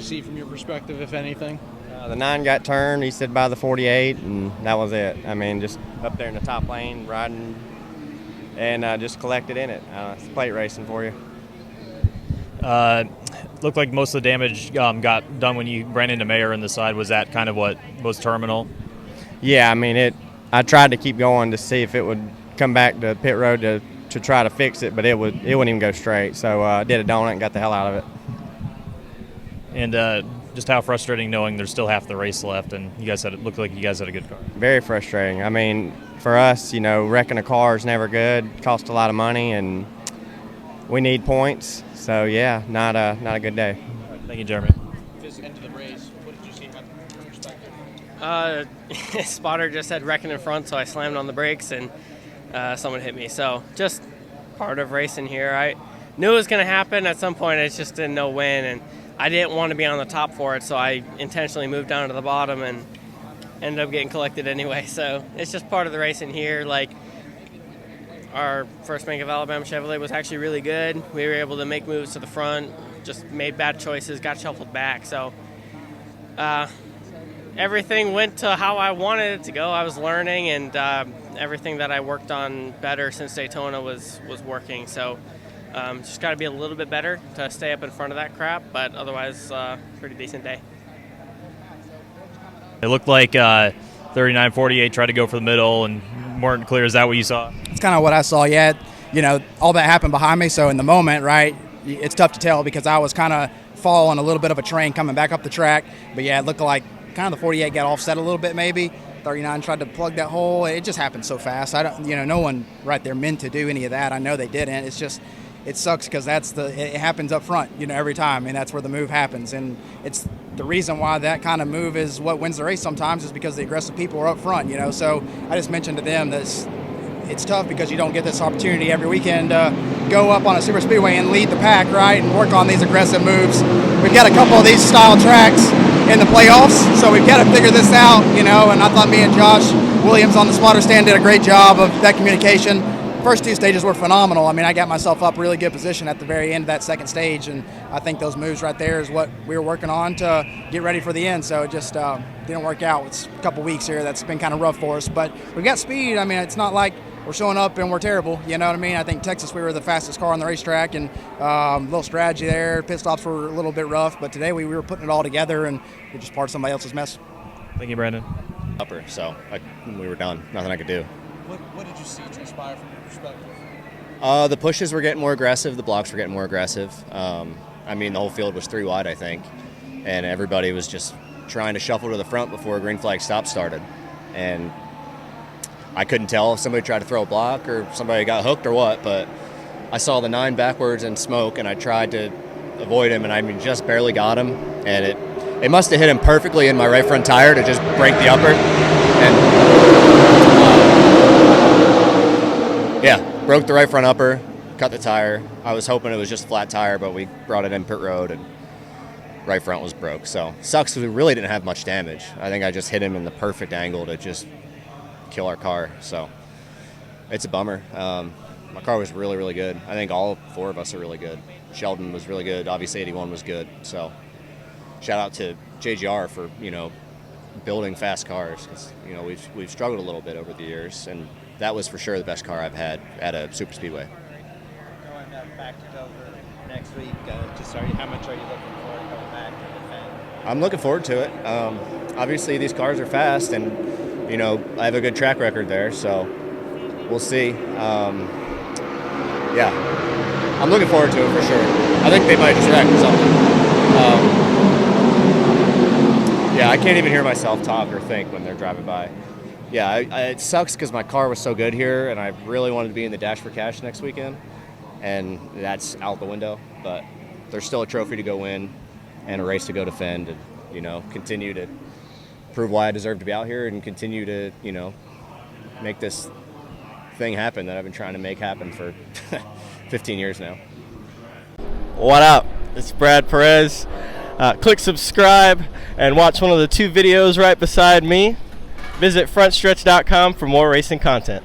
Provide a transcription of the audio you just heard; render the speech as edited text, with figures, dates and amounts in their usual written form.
see from your perspective, if anything? The 9 got turned, he said by the 48, and that was it. I mean, just up there in the top lane, riding, and just collected in it. It's plate racing for you. Looked like most of the damage got done when you ran into Mayer in the side. Was that kind of what was terminal? Yeah, I mean, I tried to keep going to see if it would come back to pit road to try to fix it, but it wouldn't even go straight. So I did a donut and got the hell out of it. And just how frustrating knowing there's still half the race left, and it looked like you guys had a good car. Very frustrating. I mean, for us, wrecking a car is never good. It costs a lot of money, and we need points. So yeah, not a good day. Thank you, Jeremy. End of the race, what did you see happen from your perspective? Spotter just had wrecking in front, so I slammed on the brakes and someone hit me. So just part of racing here. I knew it was going to happen at some point. I just didn't know when, and I didn't want to be on the top for it, so I intentionally moved down to the bottom and ended up getting collected anyway. So it's just part of the racing here. Like, our first make of Alabama Chevrolet was actually really good. We were able to make moves to the front, just made bad choices, got shuffled back. So everything went to how I wanted it to go. I was learning, and everything that I worked on better since Daytona was working. So just got to be a little bit better to stay up in front of that crap, but otherwise, pretty decent day. It looked like 39-48 tried to go for the middle and weren't clear. Is that what you saw? It's kind of what I saw. Yeah, all that happened behind me, so in the moment, right, it's tough to tell because I was kind of following a little bit of a train coming back up the track. But yeah, it looked like kind of the 48 got offset a little bit maybe. 39 tried to plug that hole. It just happened so fast. No one right there meant to do any of that. I know they didn't. It's just, it sucks because it happens up front, every time, and that's where the move happens. And it's the reason why that kind of move is what wins the race sometimes is because the aggressive people are up front, So I just mentioned to them that it's tough because you don't get this opportunity every weekend to go up on a super speedway and lead the pack, right, and work on these aggressive moves. We've got a couple of these style tracks in the playoffs, so we've got to figure this out, and I thought me and Josh Williams on the spotter stand did a great job of that communication. First 2 stages were phenomenal. I mean, I got myself up really good position at the very end of that second stage, and I think those moves right there is what we were working on to get ready for the end. So it just didn't work out. It's a couple weeks here that's been kind of rough for us, but we've got speed. I mean, it's not like we're showing up and we're terrible. You know what I mean? I think Texas, we were the fastest car on the racetrack, and a little strategy there. Pit stops were a little bit rough, but today we were putting it all together, and we just part of somebody else's mess. Thank you, Brandon. Upper, so we were done. Nothing I could do. What did you see transpire from your perspective? The pushes were getting more aggressive. The blocks were getting more aggressive. I mean, the whole field was 3 wide, I think, and everybody was just trying to shuffle to the front before a green flag stop started. And I couldn't tell if somebody tried to throw a block or somebody got hooked or what, but I saw the 9 backwards in smoke, and I tried to avoid him, and I mean, just barely got him. And it must have hit him perfectly in my right front tire to just break the upper. And yeah, broke the right front upper, cut the tire. I was hoping it was just a flat tire, but we brought it in pit road, and right front was broke. So sucks because we really didn't have much damage. I think I just hit him in the perfect angle to just kill our car. So it's a bummer. My car was really, really good. I think all 4 of us are really good. Sheldon was really good. Obviously 81 was good. So shout out to JGR for, building fast cars. 'Cause, we've struggled a little bit over the years, and that was for sure the best car I've had at a super speedway. Going back to Dover next week, how much are you looking forward to coming back to defend? I'm looking forward to it. Obviously these cars are fast, and I have a good track record there, so we'll see. Yeah, I'm looking forward to it for sure. I think they might just wreck or something. Yeah, I can't even hear myself talk or think when they're driving by. Yeah, it sucks because my car was so good here, and I really wanted to be in the Dash for Cash next weekend, and that's out the window. But there's still a trophy to go win and a race to go defend, and continue to prove why I deserve to be out here and continue to make this thing happen that I've been trying to make happen for 15 years now. What up? It's Brad Perez. Click subscribe and watch one of the 2 videos right beside me. Visit frontstretch.com for more racing content.